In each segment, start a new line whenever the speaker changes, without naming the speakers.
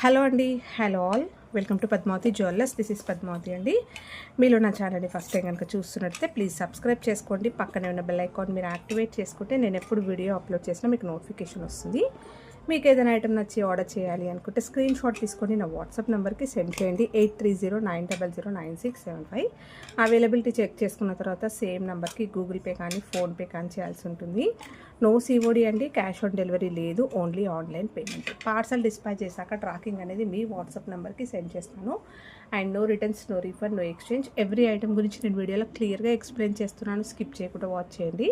Hello అండి, hello all, welcome to Padmavati jewellers. This is Padmavati అండి. మీలో నా ఛానల్ని ఫస్ట్ టైం కనుక చూస్తున్నట్లయితే ప్లీజ్ సబ్స్క్రైబ్ చేసుకోండి. పక్కనే ఉన్న బెల్ ఐకాన్ మీరు యాక్టివేట్ చేసుకుంటే నేను ఎప్పుడు వీడియో అప్లోడ్ చేసినా మీకు నోటిఫికేషన్ వస్తుంది. మీకు ఏదైనా ఐటమ్ నచ్చి ఆర్డర్ చేయాలి అనుకుంటే స్క్రీన్ షాట్ తీసుకొని నా వాట్సాప్ నెంబర్కి సెండ్ చేయండి. 8309009675. అవైలబిలిటీ చెక్ చేసుకున్న తర్వాత సేమ్ నెంబర్కి గూగుల్ పే కానీ ఫోన్పే కానీ చేయాల్సి ఉంటుంది. నో సిఓడి అండి, క్యాష్ ఆన్ డెలివరీ లేదు, only online payment. Parcel dispatch చేశాక ట్రాకింగ్ అనేది మీ వాట్సాప్ నెంబర్కి సెండ్ చేస్తాను. And no returns, no refund, no exchange. Every item గురించి నేను వీడియోలో క్లియర్గా ఎక్స్ప్లెయిన్ చేస్తున్నాను, స్కిప్ చేయకుండా వాచ్ చేయండి.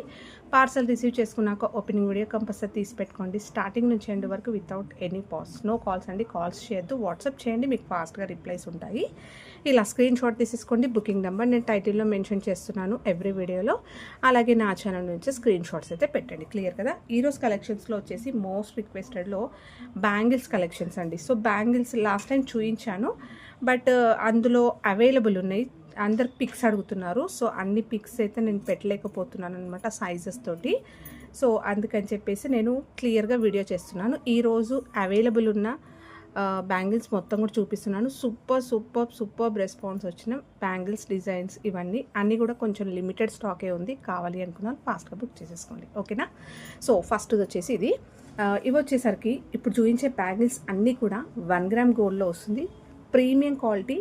పార్సల్ రిసీవ్ చేసుకున్నాక ఓపెనింగ్ వీడియో కంపల్సరీ తీసి పెట్టుకోండి. స్టార్టింగ్ నుంచి ఎండ్ వరకు without any pause. No calls అండి, కాల్స్ చేయొద్దు, వాట్సాప్ చేయండి, మీకు ఫాస్ట్గా రిప్లైస్ ఉంటాయి. ఇలా స్క్రీన్ షాట్ తీసేసుకోండి. బుకింగ్ నెంబర్ నేను టైటిల్లో మెన్షన్ చేస్తున్నాను ఎవ్రీ వీడియోలో. అలాగే నా ఛానల్ నుంచి స్క్రీన్ షాట్స్ అయితే పెట్టండి. క్లియర్ కదా. ఈరోజు కలెక్షన్స్లో వచ్చేసి మోస్ట్ రిక్వెస్టెడ్లో బ్యాంగిల్స్ కలెక్షన్స్ అండి. సో బ్యాంగిల్స్ లాస్ట్ టైం చూపించాను, బట్ అందులో అవైలబుల్ ఉన్నాయి. అందరు పిక్స్ అడుగుతున్నారు, సో అన్ని పిక్స్ అయితే నేను పెట్టలేకపోతున్నాను అనమాట సైజెస్ తోటి. సో అందుకని చెప్పేసి నేను క్లియర్గా వీడియో చేస్తున్నాను. ఈరోజు అవైలబుల్ ఉన్న బ్యాంగిల్స్ మొత్తం కూడా చూపిస్తున్నాను. సూపర్ రెస్పాన్స్ వచ్చిన బ్యాంగిల్స్ డిజైన్స్ ఇవన్నీ అన్నీ కూడా కొంచెం లిమిటెడ్ స్టాకే ఉంది. కావాలి అనుకున్నాను ఫాస్ట్గా బుక్ చేసేసుకోండి, ఓకేనా. సో ఫస్ట్ వచ్చేసి ఇవి వచ్చేసరికి ఇప్పుడు చూపించే బ్యాంగిల్స్ అన్నీ కూడా 1 గ్రామ్ గోల్డ్లో వస్తుంది. ప్రీమియం క్వాలిటీ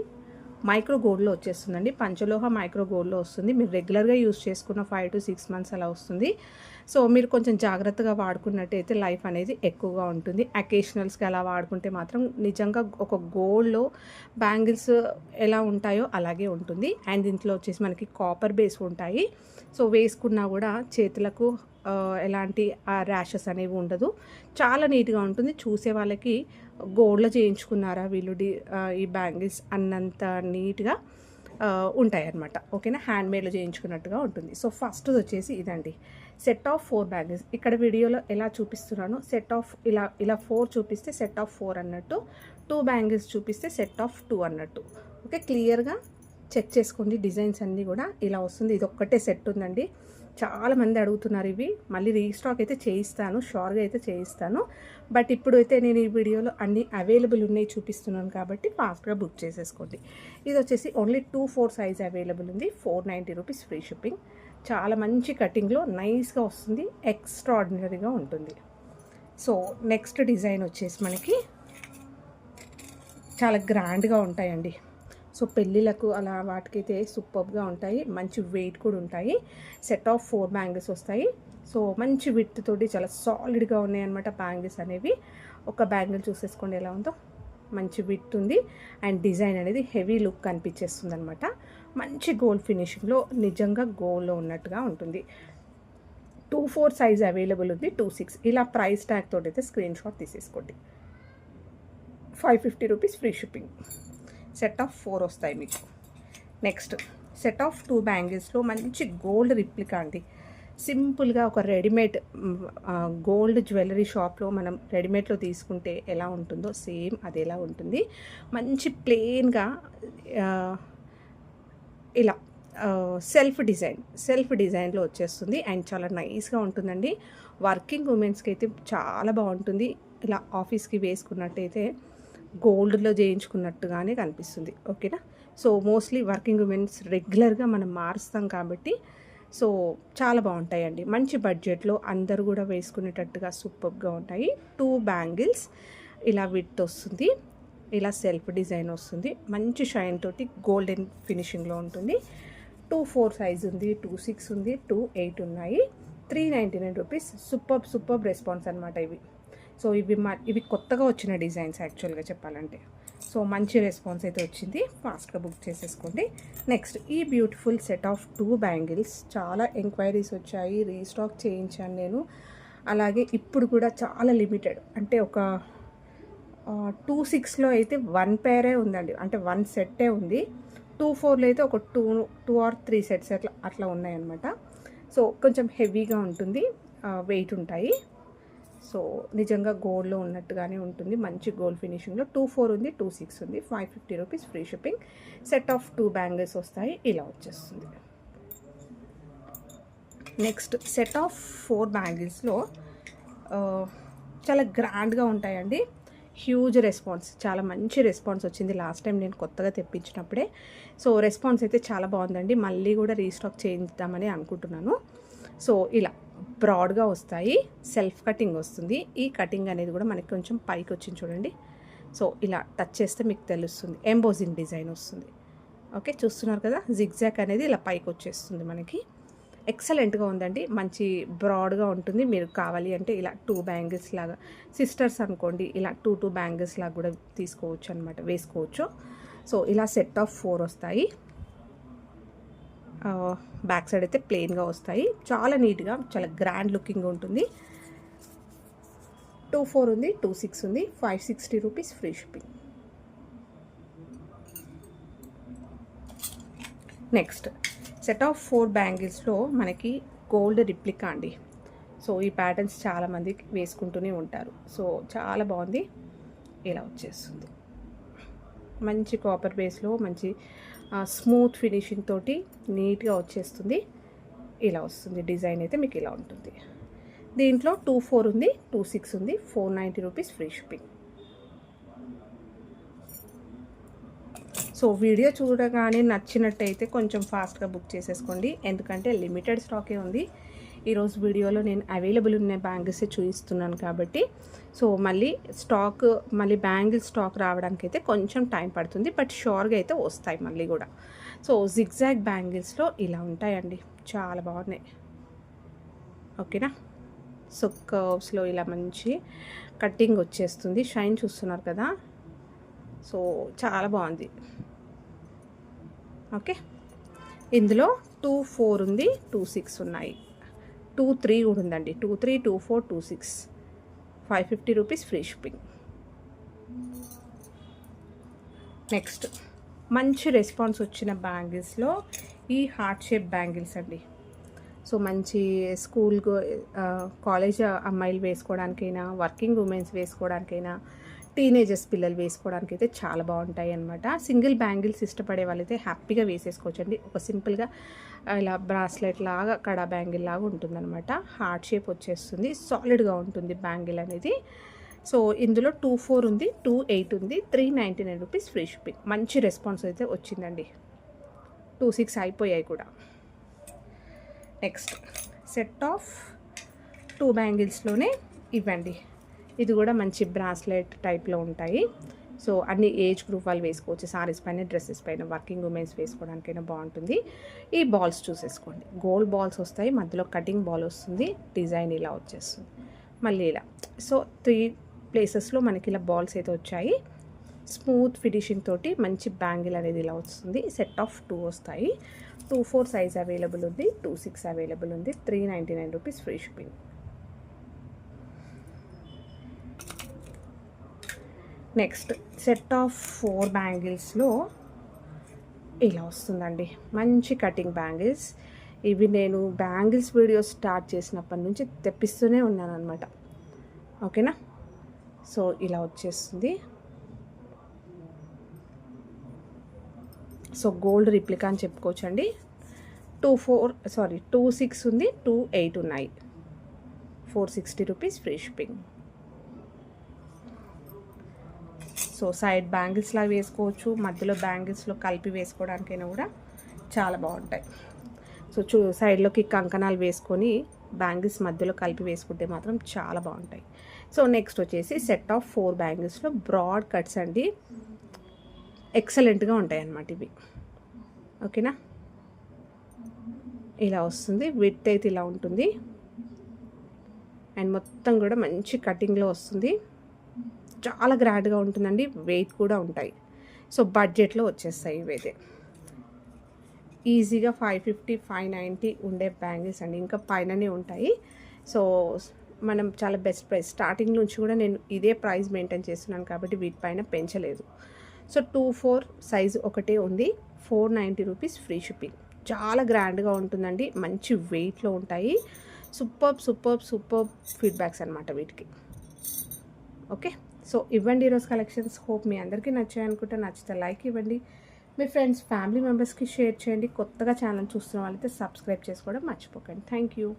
మైక్రో గోల్డ్లో వచ్చేస్తుందండి. పంచలోహ మైక్రో గోల్డ్లో వస్తుంది. మీరు రెగ్యులర్గా యూజ్ చేసుకున్న 5 to 6 months అలా వస్తుంది. సో మీరు కొంచెం జాగ్రత్తగా వాడుకున్నట్టయితే లైఫ్ అనేది ఎక్కువగా ఉంటుంది. అకేషనల్స్కి అలా వాడుకుంటే మాత్రం నిజంగా ఒక గోల్డ్లో బ్యాంగిల్స్ ఎలా ఉంటాయో అలాగే ఉంటుంది. అండ్ దీంట్లో వచ్చేసి మనకి కాపర్ బేస్ ఉంటాయి. సో వేసుకున్నా కూడా చేతులకు ఎలాంటి ర్యాషెస్ అనేవి ఉండదు. చాలా నీట్గా ఉంటుంది. చూసే వాళ్ళకి గోల్డ్లో చేయించుకున్నారా వీళ్ళు ఈ బ్యాంగిల్స్ అన్నంత నీట్గా ఉంటాయి అన్నమాట, ఓకేనా. హ్యాండ్మేడ్లో చేయించుకున్నట్టుగా ఉంటుంది. సో ఫస్ట్ వచ్చేసి ఇదండి, సెట్ ఆఫ్ 4 బ్యాంగిల్స్. ఇక్కడ వీడియోలో ఎలా చూపిస్తున్నానో సెట్ ఆఫ్ ఇలా 4 చూపిస్తే సెట్ ఆఫ్ 4 అన్నట్టు, 2 బ్యాంగిల్స్ చూపిస్తే సెట్ ఆఫ్ 2 అన్నట్టు, ఓకే. క్లియర్గా చెక్ చేసుకోండి. డిజైన్స్ అన్నీ కూడా ఇలా వస్తుంది. ఇది ఒక్కటే సెట్ ఉందండి. చాలామంది అడుగుతున్నారు ఇవి. మళ్ళీ రీస్టాక్ అయితే చేయిస్తాను, షూర్గా అయితే చేయిస్తాను. బట్ ఇప్పుడు అయితే నేను ఈ వీడియోలో అన్నీ అవైలబుల్ ఉన్నాయి చూపిస్తున్నాను కాబట్టి ఫాస్ట్గా బుక్ చేసేసుకోండి. ఇది వచ్చేసి ఓన్లీ 2-4 సైజ్ అవైలబుల్ ఉంది. 490 రూపీస్ ఫ్రీ షిప్పింగ్. చాలా మంచి కటింగ్లో నైస్గా వస్తుంది, ఎక్స్ట్రాడినరీగా ఉంటుంది. సో నెక్స్ట్ డిజైన్ వచ్చేసి మనకి చాలా గ్రాండ్గా ఉంటాయండి. సో పెళ్ళిళ్ళకు అలా వాటికైతే సూపర్గా ఉంటాయి. మంచి వెయిట్ కూడా ఉంటాయి. సెట్ ఆఫ్ 4 బ్యాంగిల్స్ వస్తాయి. సో మంచి విత్ తోటి చాలా సాలిడ్గా ఉన్నాయి అనమాట బ్యాంగిల్స్ అనేవి. ఒక బ్యాంగిల్ చూసేసుకోండి ఎలా ఉందో. మంచి విత్ ఉంది అండ్ డిజైన్ అనేది హెవీ లుక్ కనిపించేస్తుంది అనమాట. మంచి గోల్డ్ ఫినిషింగ్లో నిజంగా గోల్డ్లో ఉన్నట్టుగా ఉంటుంది. 2-4 సైజ్ అవైలబుల్ ఉంది. 2-6 ఇలా ప్రైస్ ట్యాగ్ తోటి అయితే స్క్రీన్ షాట్ తీసేసుకోండి. 550 rupees free shipping. Set of 4 వస్తాయి మీకు. నెక్స్ట్ సెట్ ఆఫ్ 2 బ్యాంగిల్స్లో మంచి గోల్డ్ రిప్లికా అండి. సింపుల్గా ఒక రెడీమేడ్ గోల్డ్ జ్యువెలరీ షాప్లో మనం రెడీమేడ్లో తీసుకుంటే ఎలా ఉంటుందో సేమ్ అదేలా ఉంటుంది. మంచి ప్లెయిన్గా ఇలా సెల్ఫ్ డిజైన్లో వచ్చేస్తుంది అండ్ చాలా నైస్గా ఉంటుందండి. వర్కింగ్ ఉమెన్స్కి అయితే చాలా బాగుంటుంది. ఇలా ఆఫీస్కి వేసుకున్నట్టయితే గోల్డ్లో చేయించుకున్నట్టుగానే కనిపిస్తుంది, ఓకేనా. సో మోస్ట్లీ వర్కింగ్ ఉమెన్స్ రెగ్యులర్గా మనం మారుస్తాం కాబట్టి సో చాలా బాగుంటాయండి. మంచి బడ్జెట్లో అందరూ కూడా వేసుకునేటట్టుగా సూపర్గా ఉంటాయి. 2 బ్యాంగిల్స్ ఇలా విత్ వస్తుంది, ఇలా సెల్ఫ్ డిజైన్ వస్తుంది. మంచి షైన్ తోటి గోల్డెన్ ఫినిషింగ్లో ఉంటుంది. 2-4 సైజ్ ఉంది, 2-6 ఉంది, 2-8 ఉన్నాయి. 399 రూపీస్. సూపర్ రెస్పాన్స్ అనమాట ఇవి. సో ఇవి కొత్తగా వచ్చిన డిజైన్స్ యాక్చువల్గా చెప్పాలంటే. సో మంచి రెస్పాన్స్ అయితే వచ్చింది. ఫాస్ట్గా బుక్ చేసేసుకోండి. నెక్స్ట్ ఈ బ్యూటిఫుల్ సెట్ ఆఫ్ 2 బ్యాంగిల్స్ చాలా ఎంక్వైరీస్ వచ్చాయి, రీస్టాక్ చేయించాను నేను. అలాగే ఇప్పుడు కూడా చాలా లిమిటెడ్, అంటే ఒక 2-6లో అయితే 1 పేరే ఉందండి, అంటే 1 సెట్టే ఉంది. 2-4లో అయితే ఒక 2 or 3 సెట్స్ అట్లా ఉన్నాయన్నమాట. సో కొంచెం హెవీగా ఉంటుంది, వెయిట్ ఉంటాయి. సో నిజంగా గోల్డ్లో ఉన్నట్టుగానే ఉంటుంది. మంచి గోల్డ్ ఫినిషింగ్లో 2-4 ఉంది, 2-6 ఉంది. 550 rupees free shipping. Set of 2 bangles వస్తాయి, ఇలా వచ్చేస్తుంది. నెక్స్ట్ సెట్ ఆఫ్ 4 బ్యాంగిల్స్లో చాలా గ్రాండ్గా ఉంటాయండి. హ్యూజ్ రెస్పాన్స్, చాలా మంచి రెస్పాన్స్ వచ్చింది లాస్ట్ టైం నేను కొత్తగా తెప్పించినప్పుడే. సో రెస్పాన్స్ అయితే చాలా బాగుందండి. మళ్ళీ కూడా రీస్టాక్ చేద్దామని అనుకుంటున్నాను. సో ఇలా బ్రాడ్గా వస్తాయి, సెల్ఫ్ కటింగ్ వస్తుంది. ఈ కటింగ్ అనేది కూడా మనకి కొంచెం పైకి వచ్చింది చూడండి. సో ఇలా టచ్ చేస్తే మీకు తెలుస్తుంది, ఎంబోజింగ్ డిజైన్ వస్తుంది. ఓకే, చూస్తున్నారు కదా, జిగ్జాగ్ అనేది ఇలా పైకి వచ్చేస్తుంది మనకి. ఎక్సలెంట్గా ఉందండి, మంచి బ్రాడ్గా ఉంటుంది. మీరు కావాలి అంటే ఇలా 2 బ్యాంగిల్స్ లాగా, సిస్టర్స్ అనుకోండి ఇలా 2 బ్యాంగిల్స్ లాగా కూడా తీసుకోవచ్చు అనమాట, వేసుకోవచ్చు. సో ఇలా సెట్ ఆఫ్ 4 వస్తాయి. బ్యాక్ సైడ్ అయితే ప్లెయిన్గా వస్తాయి. చాలా నీట్గా, చాలా గ్రాండ్ లుకింగ్ ఉంటుంది. 2/4 ఉంది, 2/6 ఉంది. 560 rupees free shipping. Next set of 4 బ్యాంగిల్స్లో మనకి గోల్డ్ రిప్లికా అండి. సో ఈ ప్యాటర్న్స్ చాలామంది వేసుకుంటూనే ఉంటారు. సో చాలా బాగుంది, ఇలా వచ్చేస్తుంది. మంచి కాపర్ బేస్లో మంచి స్మూత్ ఫినిషింగ్ తోటి నీట్గా వచ్చేస్తుంది. ఇలా వస్తుంది డిజైన్ అయితే మీకు ఇలా ఉంటుంది. దీంట్లో 2/4 ఉంది, 2/6 ఉంది. 490 rupees free shipping. So video చూడగానే నచ్చినట్టయితే కొంచెం ఫాస్ట్గా బుక్ చేసేసుకోండి, ఎందుకంటే లిమిటెడ్ స్టాకే ఉంది. ఈరోజు వీడియోలో నేను అవైలబుల్ ఉన్న బ్యాంగిల్స్ చూపిస్తున్నాను కాబట్టి. సో మళ్ళీ బ్యాంగిల్ స్టాక్ రావడానికి అయితే కొంచెం టైం పడుతుంది, బట్ షూర్గా అయితే వస్తాయి మళ్ళీ కూడా. సో జిగ్జాగ్ బ్యాంగిల్స్లో ఇలా ఉంటాయండి, చాలా బాగున్నాయి. ఓకేనా. సో కర్వ్స్లో ఇలా మంచి కట్టింగ్ వచ్చేస్తుంది, షైన్ చూస్తున్నారు కదా. సో చాలా బాగుంది. ఓకే, ఇందులో 2/4 ఉంది, 2/6 ఉన్నాయి. 2/3 కూడా ఉందండి. 2/3, 2/4, 2/6. 550 రూపీస్ ఫ్రీ షిప్పింగ్. నెక్స్ట్ మంచి రెస్పాన్స్ వచ్చిన బ్యాంగిల్స్లో ఈ హార్ట్ షేప్ బ్యాంగిల్స్ అండి. సో మంచి స్కూల్ కాలేజ్ అమ్మాయిలు వేసుకోవడానికైనా, వర్కింగ్ ఉమెన్స్ వేసుకోవడానికైనా, టీనేజర్స్ పిల్లలు వేసుకోవడానికి అయితే చాలా బాగుంటాయి అన్నమాట. సింగిల్ బ్యాంగిల్స్ ఇష్టపడే వాళ్ళైతే హ్యాపీగా వేసేసుకోవచ్చండి. ఒక సింపుల్గా ఇలా బ్రాస్లెట్ లాగా, కడా బ్యాంగిల్ లాగా ఉంటుందన్నమాట. హార్ట్ షేప్ వచ్చేస్తుంది, సాలిడ్గా ఉంటుంది బ్యాంగిల్ అనేది. సో ఇందులో 2/4 ఉంది, 2/8 ఉంది. 399 రూపీస్ ఫ్రీ షిప్పింగ్. మంచి రెస్పాన్స్ అయితే వచ్చిందండి. 2/6 అయిపోయాయి కూడా. నెక్స్ట్ సెట్ ఆఫ్ 2 బ్యాంగిల్స్లోనే ఇవ్వండి. ఇది కూడా మంచి బ్రాస్లెట్ టైప్లో ఉంటాయి. సో అన్ని ఏజ్ గ్రూప్ వాళ్ళు వేసుకోవచ్చు, సారీస్ పైన, డ్రెస్సెస్ పైన, వర్కింగ్ ఉమెన్స్ వేసుకోవడానికైనా బాగుంటుంది. ఈ బాల్స్ చూసేసుకోండి, గోల్డ్ బాల్స్ వస్తాయి, మధ్యలో కటింగ్ బాల్ వస్తుంది, డిజైన్ ఇలా వచ్చేస్తుంది మళ్ళీ ఇలా. సో 3 ప్లేసెస్లో మనకి ఇలా బాల్స్ అయితే వచ్చాయి. స్మూత్ ఫినిషింగ్ తోటి మంచి బ్యాంగిల్ అనేది ఇలా వస్తుంది. సెట్ ఆఫ్ 2 వస్తాయి. 2/4 సైజ్ అవైలబుల్ ఉంది, 2/6 అవైలబుల్ ఉంది. 399 rupees free shipping. Next set of 4 బ్యాంగిల్స్లో ఇలా వస్తుందండి, మంచి కటింగ్ బ్యాంగిల్స్. ఇవి నేను బ్యాంగిల్స్ వీడియో స్టార్ట్ చేసినప్పటి నుంచి తెప్పిస్తూనే ఉన్నాను అనమాట. ఓకేనా. సో ఇలా వచ్చేస్తుంది. సో గోల్డ్ రిప్లికా అని చెప్పుకోవచ్చండి. 2/6 ఉంది, 2/8 ఉన్నాయి. 460 rupees free shipping. So side bangles లాగా వేసుకోవచ్చు, మధ్యలో బ్యాంగిల్స్లో కలిపి వేసుకోవడానికైనా కూడా చాలా బాగుంటాయి. సో సైడ్లోకి కంకణాలు వేసుకొని బ్యాంగిల్స్ మధ్యలో కలిపి వేసుకుంటే మాత్రం చాలా బాగుంటాయి. సో నెక్స్ట్ వచ్చేసి సెట్ ఆఫ్ 4 బ్యాంగిల్స్లో బ్రాడ్ కట్స్ అండి, ఎక్సలెంట్గా ఉంటాయి అన్నమాట ఇవి. ఓకేనా. ఇలా వస్తుంది, విడ్త్ అయితే ఇలా ఉంటుంది, అండ్ మొత్తం కూడా మంచి కటింగ్లో వస్తుంది. చాలా గ్రాండ్గా ఉంటుందండి, వెయిట్ కూడా ఉంటాయి. సో బడ్జెట్లో వచ్చేస్తాయి ఇవైతే. ఈజీగా 550, 590 ఉండే బ్యాంగిల్స్ అండి, ఇంకా పైననే ఉంటాయి. సో మనం చాలా బెస్ట్ ప్రైస్, స్టార్టింగ్ నుంచి కూడా నేను ఇదే ప్రైస్ మెయింటైన్ చేస్తున్నాను కాబట్టి వీటిపైన పెంచలేదు. సో 2/4 సైజు ఒకటే ఉంది, 490 రూపీస్ ఫ్రీ షిప్పింగ్. చాలా గ్రాండ్గా ఉంటుందండి, మంచి వెయిట్లో ఉంటాయి. సూపర్ ఫీడ్బ్యాక్స్ అనమాట వీటికి. ఓకే. సో ఇవ్వండి ఈరోజు కలెక్షన్స్. హోప్ మీ అందరికీ నచ్చాయి అనుకుంటే, నచ్చితే లైక్ ఇవ్వండి, మీ ఫ్రెండ్స్ ఫ్యామిలీ మెంబర్స్కి షేర్ చేయండి. కొత్తగా ఛానల్ చూస్తున్న వాళ్ళైతే సబ్స్క్రైబ్ చేసుకోవడం మర్చిపోకండి. Thank you.